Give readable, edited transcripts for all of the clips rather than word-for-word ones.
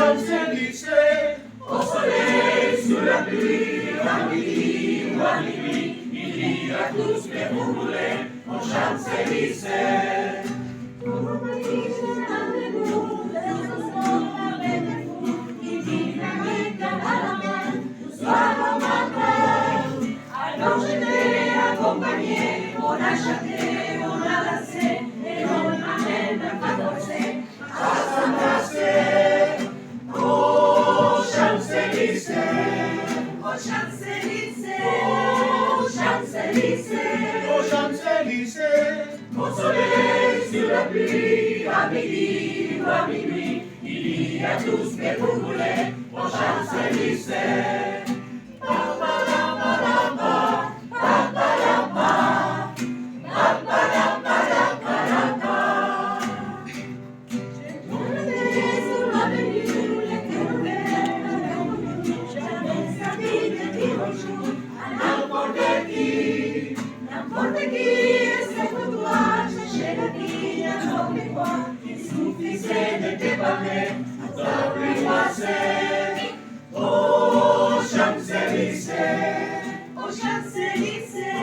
Champs-Élysées, au soleil, sous la pluie, à midi ou à minuit, il dit à tous ce que vous voulez, aux Champs-Élysées. Alors je t'ai accompagné, on a chanté, on a dansé, et on a même cabossé à s'embrasser. Aux Champs-Élysées, aux Champs-Élysées, aux Champs-Élysées, aux Champs-Élysées, au soleil, sur la pluie, à midi ou à minuit, il dit à tous ce que vous voulez, aux Champs-Élysées. N'importe qui essaie de toi chercher la vie, n'importe quoi. Il suffisait de te parler, d'apprivoiser. Aux Champs-Élysées, aux Champs-Élysées,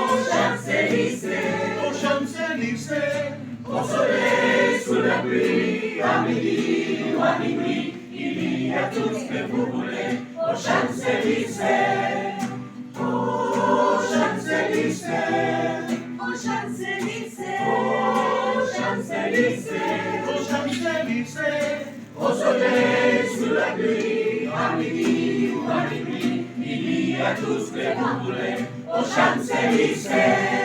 aux Champs-Élysées, aux Champs-Élysées, au soleil, sous la pluie, à midi ou à minuit, il y a tout ce que vous voulez, aux Champs-Élysées. Aux Champs-Élysées, aux Champs-Élysées, aux Champs-Élysées, aux Champs-Élysées, au soleil, sous la pluie, à midi ou à minuit, il y a tout ce que vous voulez, aux Champs-Élysées.